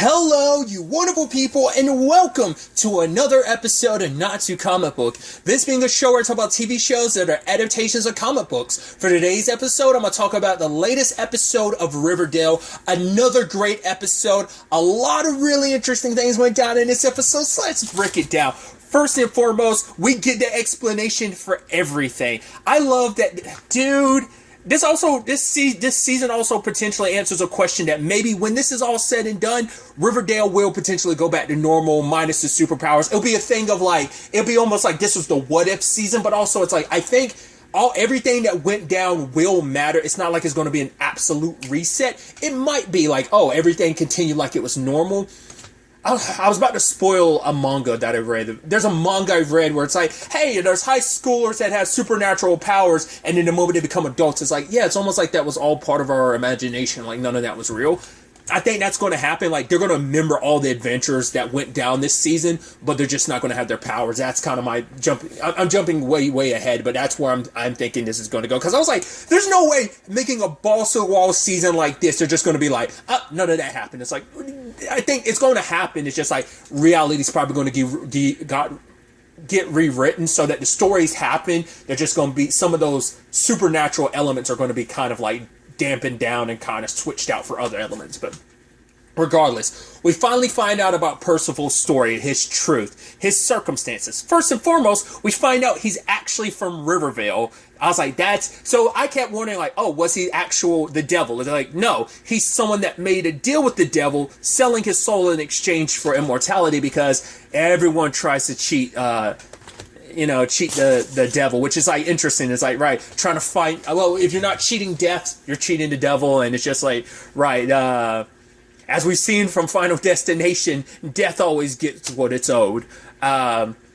Hello, you wonderful people, and welcome to another episode of Not Too Comic Book. This being a show where I talk about TV shows that are adaptations of comic books. For today's episode, I'm going to talk about the latest episode of Riverdale. Another great episode. A lot of really interesting things went down in this episode, so let's break it down. First and foremost, we get the explanation for everything. I love that, dude. This season also potentially answers a question that maybe when this is all said and done, Riverdale will potentially go back to normal minus the superpowers. It'll be a thing of it'll be almost like this was the what if season, but also it's I think everything that went down will matter. It's not like it's going to be an absolute reset. It might be everything continued like it was normal. I was about to spoil a manga that I read. There's a manga I've read where it's hey, there's high schoolers that have supernatural powers, and then the moment they become adults, it's it's almost like that was all part of our imagination. None of that was real. I think that's going to happen. They're going to remember all the adventures that went down this season, but they're just not going to have their powers. That's kind of my jump. I'm jumping way ahead, but that's where I'm thinking this is going to go. Because I was there's no way making a balls-to-the-wall season like this, they're just going to be none of that happened. It's I think it's going to happen. It's just reality's probably going to get rewritten so that the stories happen. They're just going to be, some of those supernatural elements are going to be kind of dampened down and kind of switched out for other elements. But regardless, we finally find out about Percival's story, his truth, his circumstances. First and foremost, we find out he's actually from Rivervale. I was so I kept wondering was he the devil? It's no, he's someone that made a deal with the devil, selling his soul in exchange for immortality, because everyone tries to cheat cheat the devil, which is interesting. It's right, trying to find, if you're not cheating death, you're cheating the devil. And it's just as we've seen from Final Destination, death always gets what it's owed.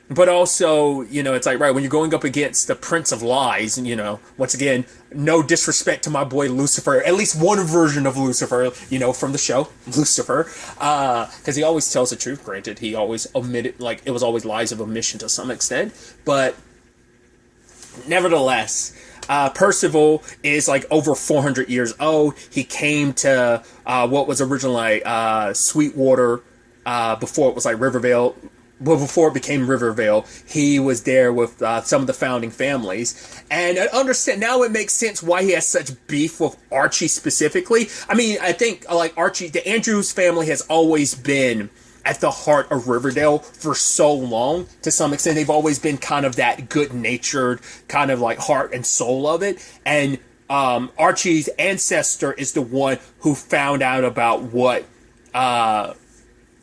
But also, it's when you're going up against the Prince of Lies, once again, no disrespect to my boy Lucifer, at least one version of Lucifer, from the show, Lucifer, because he always tells the truth. Granted, he always omitted, it was always lies of omission to some extent, but nevertheless, Percival is over 400 years old. He came to what was originally Sweetwater, before it was Rivervale. Well, before it became Rivervale, he was there with some of the founding families. And I understand, now it makes sense why he has such beef with Archie specifically. I mean, I think, Archie, the Andrews family has always been at the heart of Riverdale for so long. To some extent, they've always been kind of that good-natured, kind of heart and soul of it. And Archie's ancestor is the one who found out about what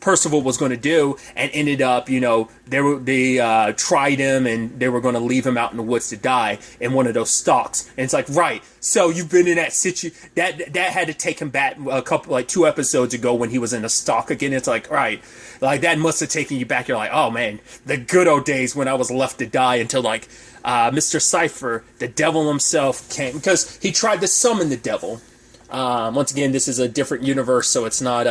Percival was going to do, and ended up, they tried him, and they were going to leave him out in the woods to die in one of those stalks. And it's right, so you've been in that that had to take him back a couple, 2 episodes ago when he was in a stalk again. It's right, that must have taken you back. You're oh man, the good old days when I was left to die, until Mr. Cypher, the devil himself, came, because he tried to summon the devil. Once again, this is a different universe, so it's not.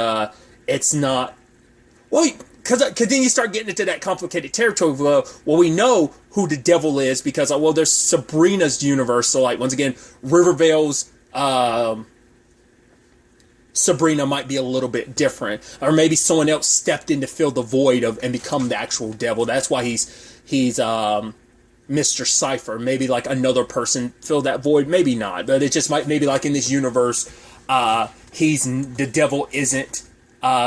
Well, because then you start getting into that complicated territory of, we know who the devil is, because, there's Sabrina's universe. So, once again, Rivervale's Sabrina might be a little bit different. Or maybe someone else stepped in to fill the void and become the actual devil. That's why he's Mr. Cypher. Maybe, another person filled that void. Maybe not. But it just might, maybe, in this universe, the devil isn't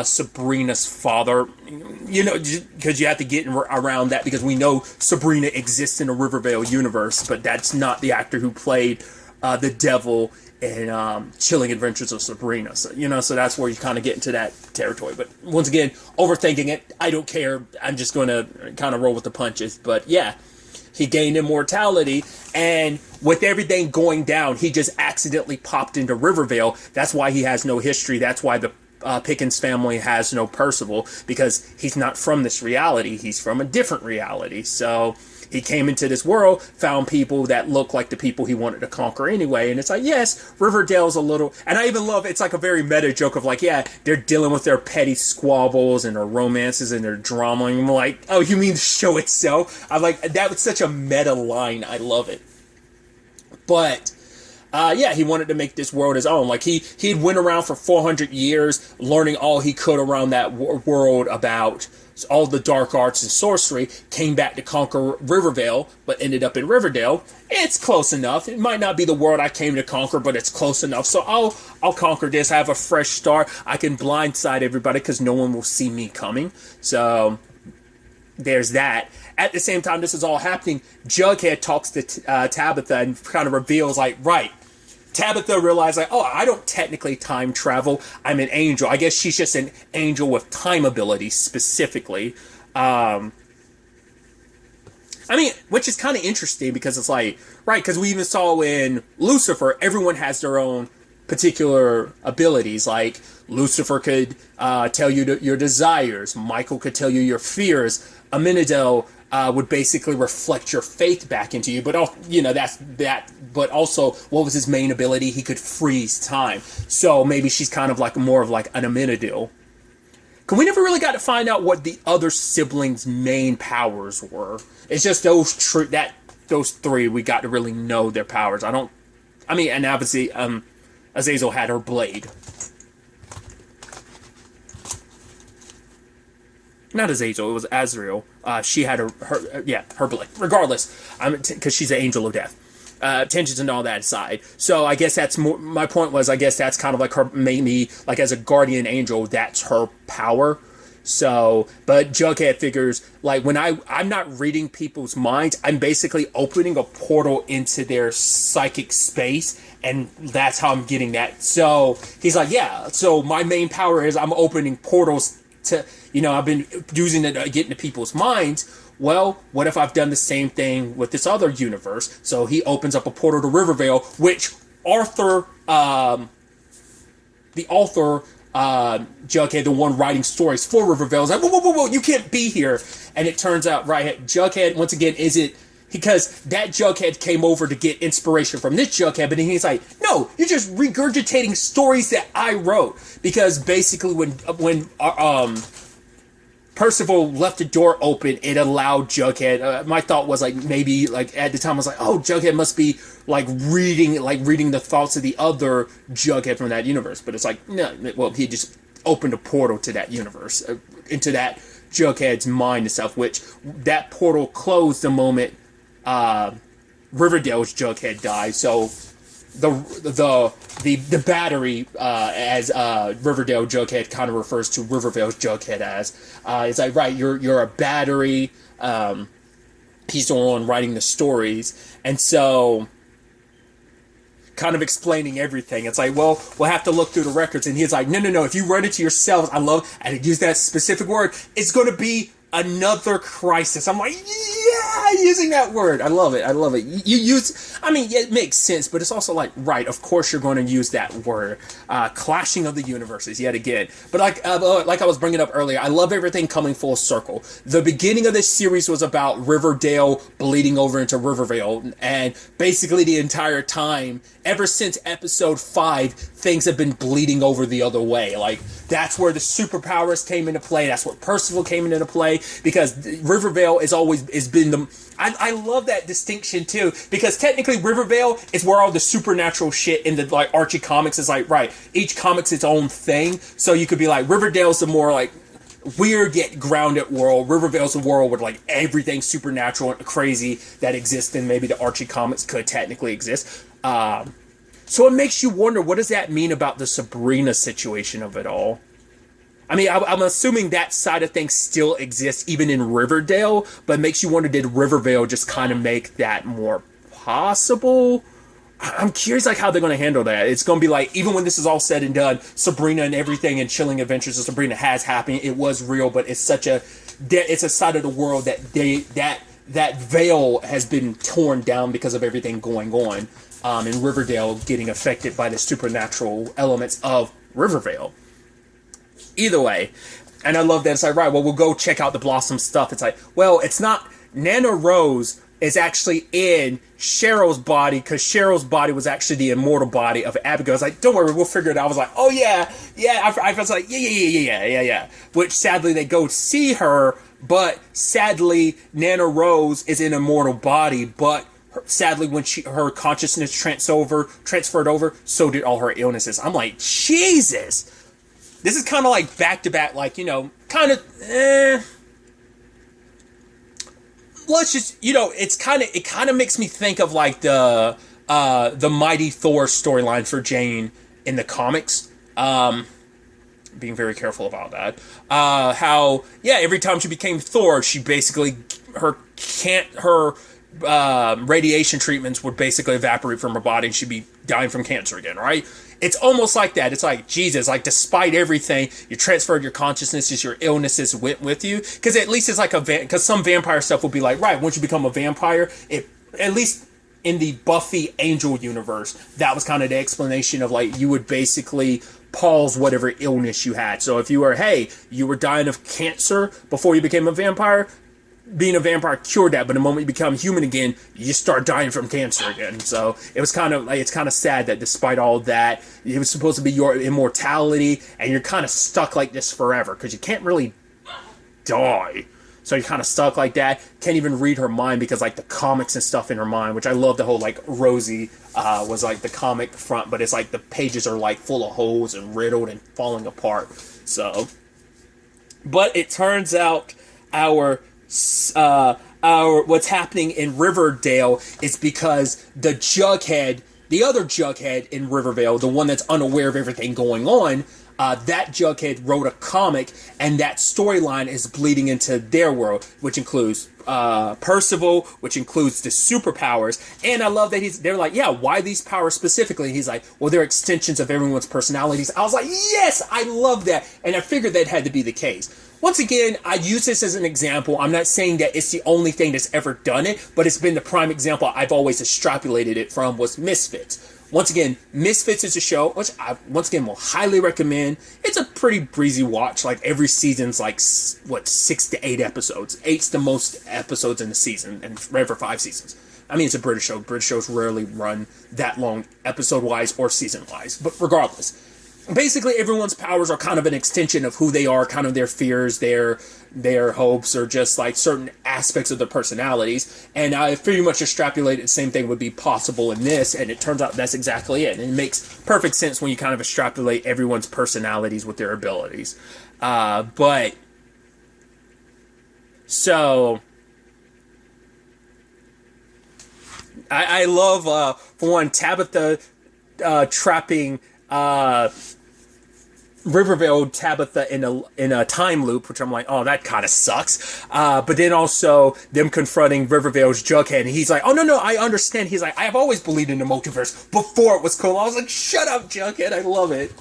Sabrina's father, because you have to get around that, because we know Sabrina exists in the Rivervale universe, but that's not the actor who played the devil in Chilling Adventures of Sabrina. So, so that's where you kind of get into that territory. But once again, overthinking it, I don't care. I'm just going to kind of roll with the punches. But yeah, he gained immortality, and with everything going down, he just accidentally popped into Rivervale. That's why he has no history. That's why the Pickens family has no Percival, because he's not from this reality. He's from a different reality. So he came into this world, found people that look like the people he wanted to conquer anyway. And it's yes, Riverdale's a little, and I even love, it's a very meta joke of they're dealing with their petty squabbles and their romances and their drama. And I'm oh, you mean the show itself? I'm that was such a meta line. I love it. But yeah, he wanted to make this world his own. Like, he had went around for 400 years learning all he could around that world about all the dark arts and sorcery, came back to conquer Rivervale, but ended up in Riverdale. It's close enough. It might not be the world I came to conquer, but it's close enough. So I'll conquer this. I have a fresh start. I can blindside everybody because no one will see me coming. So there's that. At the same time this is all happening, Jughead talks to Tabitha and kind of reveals, like, right, Tabitha realized, like, oh, I don't technically time travel. I'm an angel. I guess she's just an angel with time ability, specifically. I mean, which is kind of interesting because it's like, right, because we even saw in Lucifer, everyone has their own particular abilities. Like, Lucifer could tell you your desires. Michael could tell you your fears. Amenadel would basically reflect your faith back into you, but that's that. But also, what was his main ability? He could freeze time. So maybe she's kind of like more of like an Amenadel. Because we never really got to find out what the other siblings' main powers were. It's just those three we got to really know their powers. And obviously, Azazel had her blade. Not Azazel, it was Azrael. She had her blade. Regardless, because she's an angel of death. Tensions and all that aside. So I guess that's more, my point was, I guess that's kind of like her, maybe, like as a guardian angel, that's her power. So, but Jughead figures, like, when I'm not reading people's minds, I'm basically opening a portal into their psychic space, and that's how I'm getting that. So, he's like, yeah, so my main power is I'm opening portals to, I've been using it to get into people's minds. Well, what if I've done the same thing with this other universe? So he opens up a portal to Rivervale, which Jughead, the one writing stories for Rivervale, is like, whoa, you can't be here. And it turns out, right, Jughead, once again, because that Jughead came over to get inspiration from this Jughead, but then he's like, no, you're just regurgitating stories that I wrote. Because basically when Percival left the door open, it allowed Jughead, my thought was, like, maybe, like, at the time I was like, oh, Jughead must be, like, reading the thoughts of the other Jughead from that universe. But it's like, no, well, he just opened a portal to that universe, into that Jughead's mind itself, which that portal closed the moment Riverdale's Jughead died. So the battery, as Riverdale Jughead kind of refers to Rivervale's Jughead as, it's like, right, you're a battery. He's the one writing the stories, and so kind of explaining everything. It's like, well, we'll have to look through the records, and he's like, no. If you write it to yourselves, I use that specific word. It's going to be another crisis. I'm like, yeah, using that word. I love it. It makes sense, but it's also like, right, of course you're going to use that word. Clashing of the universes, yet again. But like I was bringing up earlier, I love everything coming full circle. The beginning of this series was about Riverdale bleeding over into Rivervale, and basically the entire time, ever since episode 5, things have been bleeding over the other way. Like, that's where the superpowers came into play. That's where Percival came into play, because Rivervale has been the... I love that distinction, too, because technically Rivervale is where all the supernatural shit in the, like, Archie comics is like, right, each comic's its own thing. So you could be like, Riverdale's the more, like, weird yet grounded world. Rivervale's the world where, like, everything supernatural and crazy that exists in maybe the Archie comics could technically exist. So it makes you wonder, what does that mean about the Sabrina situation of it all? I mean, I'm assuming that side of things still exists even in Riverdale, but it makes you wonder, did Rivervale just kind of make that more possible? I'm curious, like, how they're going to handle that. It's going to be like, even when this is all said and done, Sabrina and everything and Chilling Adventures of Sabrina has happened. It was real, but it's it's a side of the world that veil has been torn down because of everything going on. And Riverdale getting affected by the supernatural elements of Rivervale. Either way, and I love that it's like, right, well, we'll go check out the Blossom stuff. It's like, well, it's not... Nana Rose is actually in Cheryl's body, because Cheryl's body was actually the immortal body of Abigail. I was like, don't worry, we'll figure it out. I was like, oh, yeah. I was like, yeah. Which, sadly, they go see her, but sadly, Nana Rose is in immortal body, but sadly, when her consciousness transferred over, so did all her illnesses. I'm like, Jesus. This is kind of like back to back, like, kind of, let's just, it kind of makes me think of like the Mighty Thor storyline for Jane in the comics. Being very careful about that. Every time she became Thor, she basically, her radiation treatments would basically evaporate from her body and she'd be dying from cancer again, right? It's almost like that. It's like, Jesus, like, despite everything, you transferred your consciousnesses, your illnesses went with you. Because at least it's like because some vampire stuff will be like, right, once you become a vampire, at least in the Buffy Angel universe, that was kind of the explanation of, like, you would basically pause whatever illness you had. So if you were dying of cancer before you became a vampire, being a vampire cured that, but the moment you become human again, you start dying from cancer again. So it's kind of sad that despite all that, it was supposed to be your immortality, and you're kind of stuck like this forever because you can't really die. So you're kind of stuck like that. Can't even read her mind because, like, the comics and stuff in her mind, which I love the whole, like, Rosie was like the comic front, but it's like the pages are like full of holes and riddled and falling apart. So, but it turns out our what's happening in Riverdale is because the other Jughead in Rivervale, the one that's unaware of everything going on, that Jughead wrote a comic, and that storyline is bleeding into their world, which includes Percival, which includes the superpowers. And I love that they're like, yeah, why these powers specifically? And he's like, well, they're extensions of everyone's personalities. I was like, yes, I love that. And I figured that had to be the case. Once again, I use this as an example. I'm not saying that it's the only thing that's ever done it, but it's been the prime example I've always extrapolated it from was Misfits. Once again, Misfits is a show which I, once again, will highly recommend. It's a pretty breezy watch. Like, every season's like, 6 to 8 episodes. 8's the most episodes in the season, and right for 5 seasons. I mean, it's a British show. British shows rarely run that long episode-wise or season-wise. But regardless, basically everyone's powers are kind of an extension of who they are, kind of their fears, their hopes, or just like certain aspects of their personalities. And I pretty much extrapolated the same thing would be possible in this, and it turns out that's exactly it. And it makes perfect sense when you kind of extrapolate everyone's personalities with their abilities. But so I love for one, Tabitha trapping Rivervale Tabitha in a time loop, which I'm like, oh, that kind of sucks. But then also them confronting Rivervale's Jughead, and he's like, oh, no, I understand. He's like, I have always believed in the multiverse before it was cool. I was like, shut up, Jughead, I love it.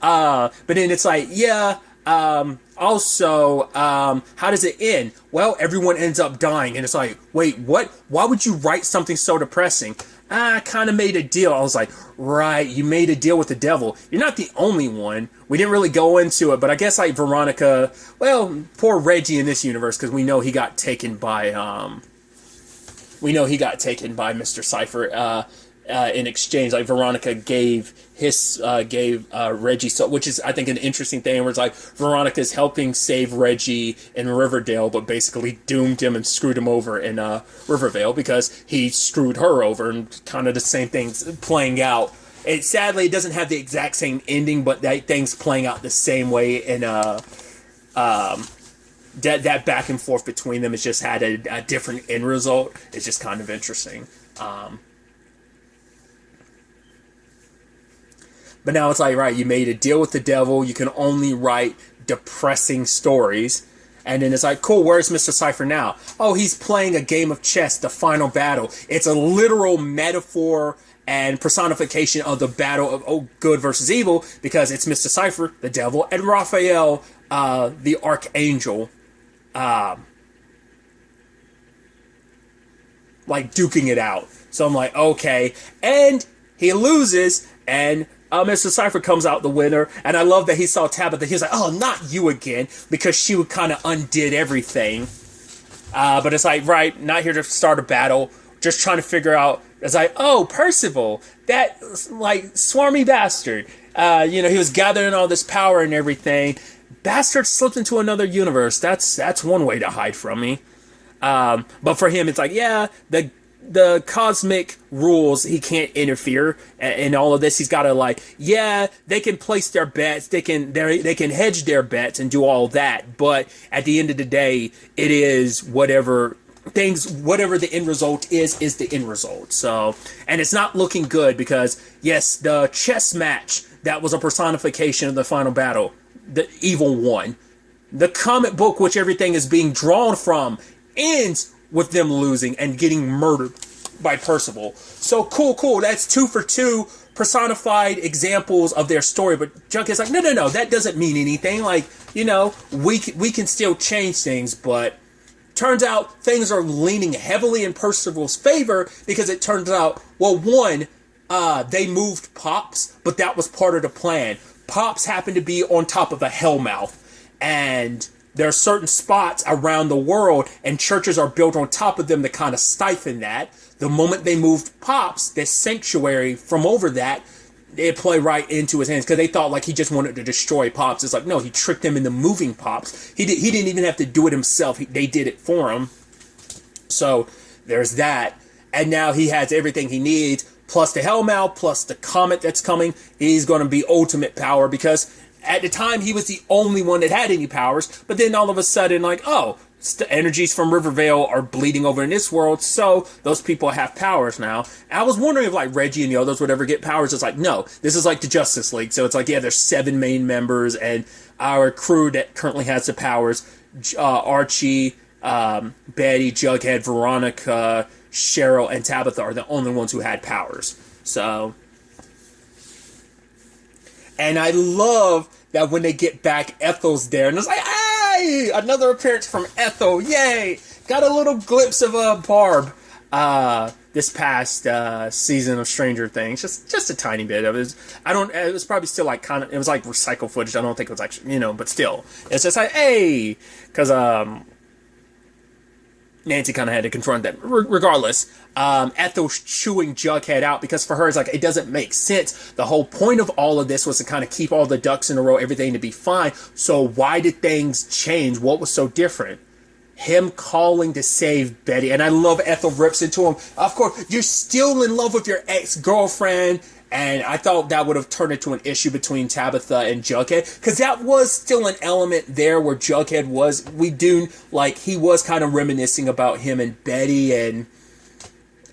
But then it's like, yeah, also, how does it end? Well, everyone ends up dying, and it's like, wait, what? Why would you write something so depressing? I kind of made a deal. I was like, right, you made a deal with the devil. You're not the only one. We didn't really go into it, but I guess like Veronica, well, poor Reggie in this universe, because we know he got taken by Mr. Cypher in exchange. Like, Veronica gave Reggie, so, which is, I think, an interesting thing, where it's like Veronica's helping save Reggie in Riverdale, but basically doomed him and screwed him over in Rivervale because he screwed her over, and kind of the same thing's playing out. Sadly, it doesn't have the exact same ending, but that thing's playing out the same way in that back and forth between them has just had a different end result. It's just kind of interesting. But now it's like, right, you made a deal with the devil. You can only write depressing stories. And then it's like, cool, where's Mr. Cypher now? Oh, he's playing a game of chess, the final battle. It's a literal metaphor and personification of the battle of good versus evil, because it's Mr. Cypher, the devil, and Raphael, the archangel, like duking it out. So I'm like, okay. And he loses, and Mr. Cypher comes out the winner, and I love that he saw Tabitha. He was like, oh, not you again, because she would kind of undid everything. But it's like, right, not here to start a battle, just trying to figure out. It's like, oh, Percival, that, like, swarmy bastard. He was gathering all this power and everything. Bastard slipped into another universe. That's one way to hide from me. But for him, it's like, yeah, the cosmic rules, he can't interfere in all of this. He's got to like, yeah, they can place their bets, they can hedge their bets and do all that, but at the end of the day, it is whatever the end result is the end result. So, and it's not looking good because yes, the chess match that was a personification of the final battle, the evil won. The comic book, which everything is being drawn from, ends with them losing and getting murdered by Percival. So cool. That's 2 for 2 personified examples of their story. But Jughead's like, no, that doesn't mean anything. Like, we can still change things. But turns out things are leaning heavily in Percival's favor because it turns out, well, one, they moved Pops, but that was part of the plan. Pops happened to be on top of a hellmouth, and there are certain spots around the world, and churches are built on top of them to kind of stifle that. The moment they moved Pops, this sanctuary from over that, it play right into his hands because they thought like he just wanted to destroy Pops. It's like, no, he tricked them into moving Pops. He didn't even have to do it himself. They did it for him. So there's that. And now he has everything he needs, plus the Hellmouth, plus the comet that's coming. He's going to be ultimate power because at the time, he was the only one that had any powers, but then all of a sudden, like, oh, the energies from Rivervale are bleeding over in this world, so those people have powers now. And I was wondering if, like, Reggie and the others would ever get powers. It's like, no, this is like the Justice League, so it's like, yeah, there's 7 main members, and our crew that currently has the powers, Archie, Betty, Jughead, Veronica, Cheryl, and Tabitha are the only ones who had powers. So... And I love that when they get back, Ethel's there. And it's like, hey, another appearance from Ethel. Yay. Got a little glimpse of Barb this past season of Stranger Things. Just a tiny bit of it. It was probably still like kind of, it was like recycled footage. I don't think it was actually, but still. It's just like, hey. Because Nancy kind of had to confront that. Regardless, Ethel's chewing Jughead out because for her, it's like, it doesn't make sense. The whole point of all of this was to kind of keep all the ducks in a row, everything to be fine. So why did things change? What was so different? Him calling to save Betty. And I love Ethel rips into him. Of course, you're still in love with your ex-girlfriend. And I thought that would have turned into an issue between Tabitha and Jughead. Because that was still an element there where Jughead was, he was kind of reminiscing about him and Betty. And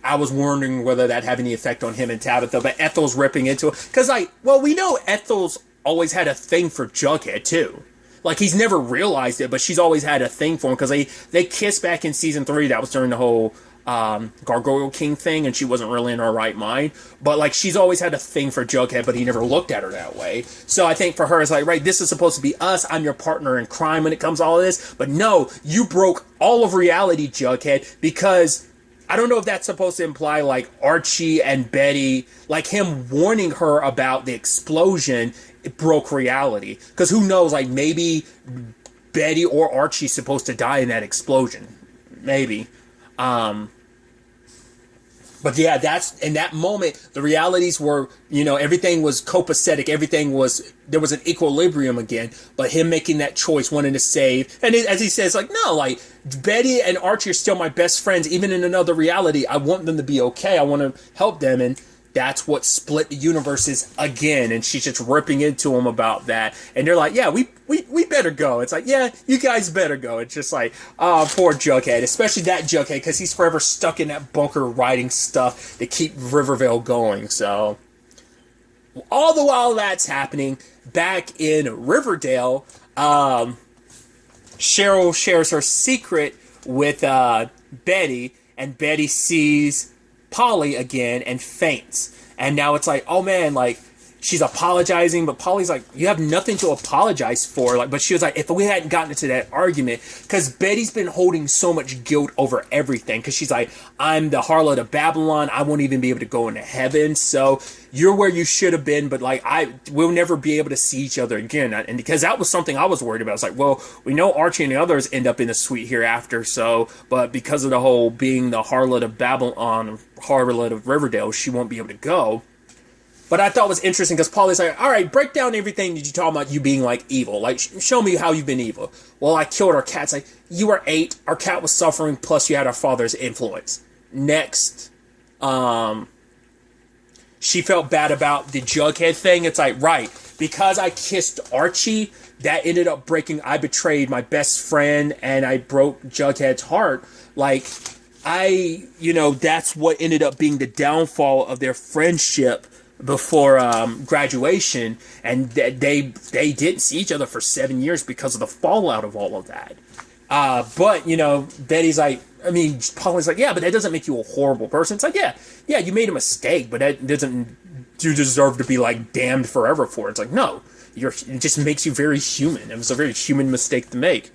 I was wondering whether that had any effect on him and Tabitha. But Ethel's ripping into it. Because, we know Ethel's always had a thing for Jughead, too. Like, he's never realized it, but she's always had a thing for him. Because they kissed back in season 3. That was during the whole... Gargoyle King thing, and she wasn't really in her right mind, but she's always had a thing for Jughead, but he never looked at her that way. So I think for her it's like, right, this is supposed to be us, I'm your partner in crime when it comes to all of this, but no, you broke all of reality, Jughead, because I don't know if that's supposed to imply Archie and Betty, him warning her about the explosion, it broke reality, because who knows, maybe Betty or Archie's supposed to die in that explosion, maybe. But yeah, that's in that moment, the realities were, everything was copacetic. There was an equilibrium again, but him making that choice, wanting to save. And as he says, no, Betty and Archie are still my best friends. Even in another reality, I want them to be okay. I want to help them. And that's what split the universes again. And she's just ripping into him about that. And they're like, yeah, we better go. It's like, yeah, you guys better go. It's just like, oh, poor Jughead. Especially that Jughead, because he's forever stuck in that bunker writing stuff to keep Rivervale going. So, all the while that's happening, back in Riverdale, Cheryl shares her secret with Betty, and Betty sees Polly again and faints. And now it's like, oh man, she's apologizing, but Polly's like, you have nothing to apologize for. But she was like, if we hadn't gotten into that argument, because Betty's been holding so much guilt over everything, because she's like, I'm the harlot of Babylon, I won't even be able to go into heaven, so you're where you should have been, but we'll never be able to see each other again. And because that was something I was worried about. It's like, well, we know Archie and the others end up in the suite hereafter, so, but because of the whole being the harlot of Babylon, harlot of Riverdale, she won't be able to go. But I thought it was interesting because Polly's like, all right, break down everything that you talk about you being evil. Show me how you've been evil. Well, I killed our cat. It's like, you were 8, our cat was suffering, plus you had our father's influence. Next. she felt bad about the Jughead thing. It's like, right, because I kissed Archie, that ended up breaking, I betrayed my best friend and I broke Jughead's heart. Like, that's what ended up being the downfall of their friendship before graduation. And they didn't see each other for 7 years because of the fallout of all of that. But, Betty's like, Polly's like, yeah, but that doesn't make you a horrible person. It's like, yeah, you made a mistake, but that doesn't, you deserve to be, like, damned forever for it. It's like, no, it just makes you very human. It was a very human mistake to make.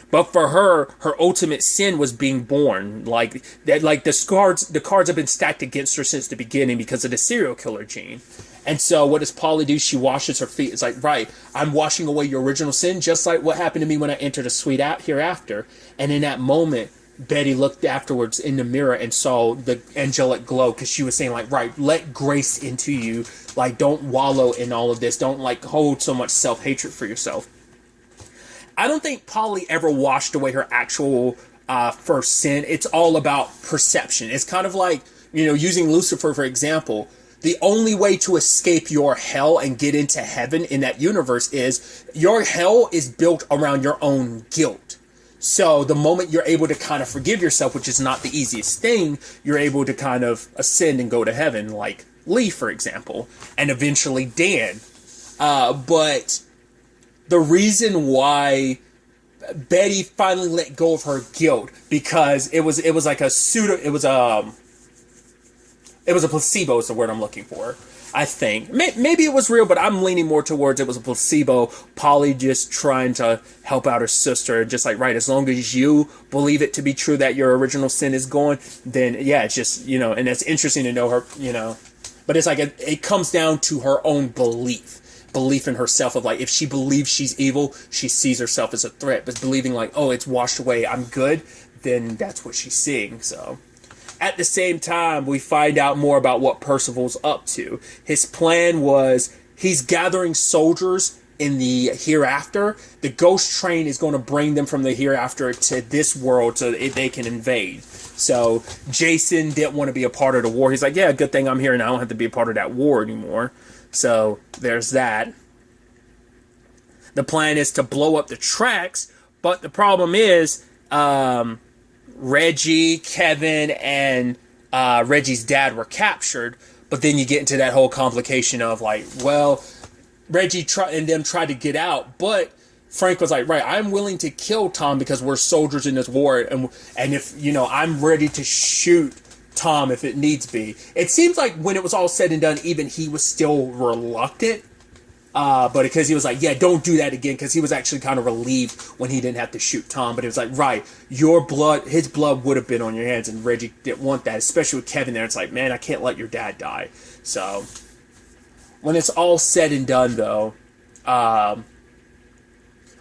But for her ultimate sin was being born. Like, that, like the cards have been stacked against her since the beginning because of the serial killer gene. And so what does Polly do? She washes her feet. It's like, right, I'm washing away your original sin, just like what happened to me when I entered a sweet hereafter. And in that moment, Betty looked afterwards in the mirror and saw the angelic glow, because she was saying, like, right, let grace into you. Like, don't wallow in all of this. Don't, like, hold so much self-hatred for yourself. I don't think Polly ever washed away her actual first sin. It's all about perception. It's kind of like, using Lucifer, for example. The only way to escape your hell and get into heaven in that universe is your hell is built around your own guilt. So the moment you're able to kind of forgive yourself, which is not the easiest thing, you're able to kind of ascend and go to heaven, like Lee, for example, and eventually Dan. But the reason why Betty finally let go of her guilt, because it was like a placebo is the word I'm looking for, I think. Maybe it was real, but I'm leaning more towards it was a placebo. Polly just trying to help out her sister. Just like, right, as long as you believe it to be true that your original sin is gone, then, yeah, it's just, and it's interesting to know her, But it's like, it comes down to her own belief in herself of, like, if she believes she's evil, she sees herself as a threat. But believing, like, oh, it's washed away, I'm good, then that's what she's seeing, so... At the same time, we find out more about what Percival's up to. His plan was, he's gathering soldiers in the hereafter. The ghost train is going to bring them from the hereafter to this world so that they can invade. So Jason didn't want to be a part of the war. He's like, yeah, good thing I'm here and I don't have to be a part of that war anymore. So there's that. The plan is to blow up the tracks, but the problem is... Reggie, Kevin, and Reggie's dad were captured, but then you get into that whole complication of, like, well, Reggie and them tried to get out, but Frank was like, right, I'm willing to kill Tom because we're soldiers in this war, and if, I'm ready to shoot Tom if it needs be. It seems like when it was all said and done, even he was still reluctant. But because he was like, yeah, don't do that again, because he was actually kind of relieved when he didn't have to shoot Tom. But it was like, right, his blood would have been on your hands, and Reggie didn't want that, especially with Kevin there. It's like, man, I can't let your dad die. So, when it's all said and done, though,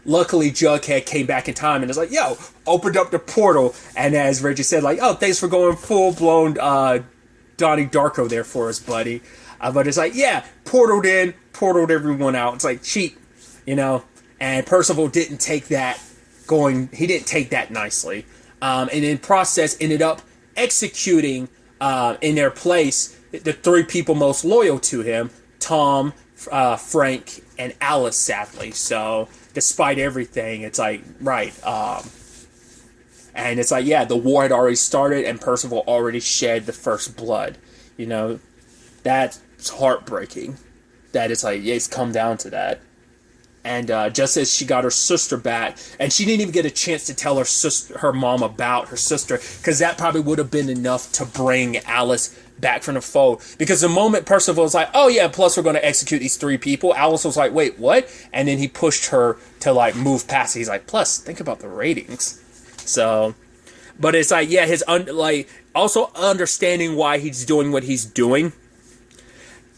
luckily Jughead came back in time and was like, yo, opened up the portal, and as Reggie said, like, oh, thanks for going full-blown Donnie Darko there for us, buddy. But it's like, yeah, portaled in, portaled everyone out. It's like, cheap, And Percival didn't take that he didn't take that nicely. And in process ended up executing in their place the three people most loyal to him, Tom, Frank, and Alice, sadly. So, despite everything, it's like, right. And it's like, yeah, the war had already started and Percival already shed the first blood. That's heartbreaking that it's like, yeah, it's come down to that. And just as she got her sister back, and she didn't even get a chance to tell her mom about her sister, because that probably would have been enough to bring Alice back from the fold. Because the moment Percival was like, oh yeah, plus we're going to execute these three people, Alice was like, wait, what? And then he pushed her to, like, move past it. He's like, plus, think about the ratings. So, but it's like, yeah, also understanding why he's doing what he's doing.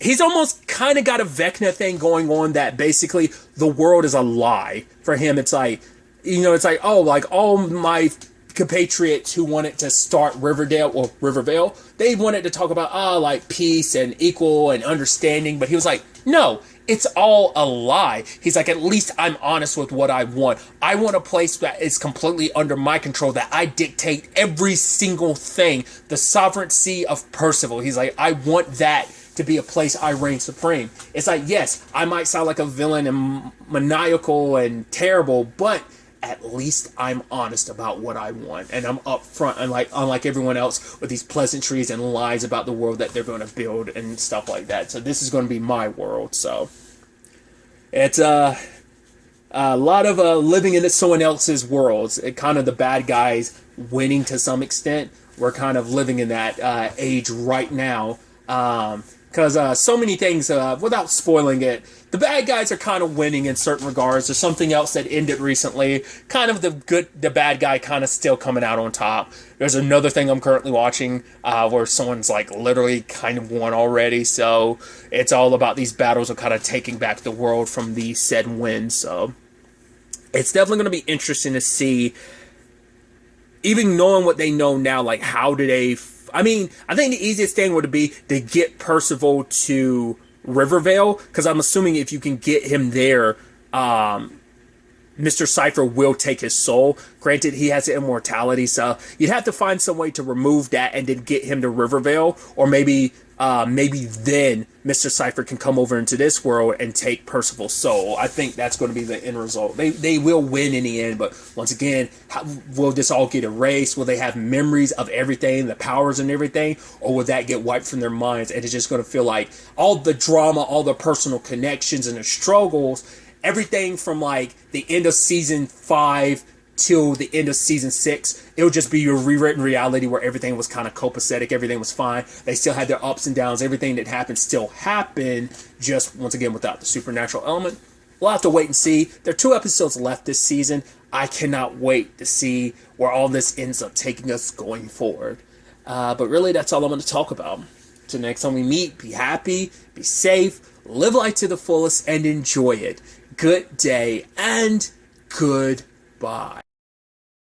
He's almost kind of got a Vecna thing going on that basically the world is a lie. For him, it's like, it's like, oh, like all my compatriots who wanted to start Rivervale, they wanted to talk about, like peace and equal and understanding. But he was like, no, it's all a lie. He's like, at least I'm honest with what I want. I want a place that is completely under my control, that I dictate every single thing. The sovereignty of Percival. He's like, I want that to be a place I reign supreme. It's like, yes, I might sound like a villain and maniacal and terrible, but at least I'm honest about what I want, and I'm upfront, unlike everyone else with these pleasantries and lies about the world that they're going to build and stuff like that. So this is going to be my world. So it's a lot of living in someone else's worlds. Kind of the bad guys winning to some extent. We're kind of living in that age right now. Because so many things, without spoiling it, the bad guys are kind of winning in certain regards. There's something else that ended recently. Kind of the bad guy kind of still coming out on top. There's another thing I'm currently watching where someone's like literally kind of won already. So it's all about these battles of kind of taking back the world from the said wins. So it's definitely going to be interesting to see, even knowing what they know now, like how do they... I mean, I think the easiest thing would be to get Percival to Rivervale, because I'm assuming if you can get him there, Mr. Cypher will take his soul. Granted, he has immortality, so you'd have to find some way to remove that and then get him to Rivervale, or maybe then Mr. Cypher can come over into this world and take Percival's soul. I think that's going to be the end result. They will win in the end, but once again, will this all get erased? Will they have memories of everything, the powers and everything, or will that get wiped from their minds, and it's just going to feel like all the drama, all the personal connections and the struggles, everything from like the end of season 5 till the end of season 6, it would just be your rewritten reality where everything was kind of copacetic, everything was fine, they still had their ups and downs, everything that happened still happened, just once again without the supernatural element. We'll have to wait and see. There are 2 episodes left this season. I cannot wait to see where all this ends up taking us going forward. But really, that's all I'm going to talk about. Till next time we meet, be happy, be safe, live life to the fullest, and enjoy it. Good day and goodbye.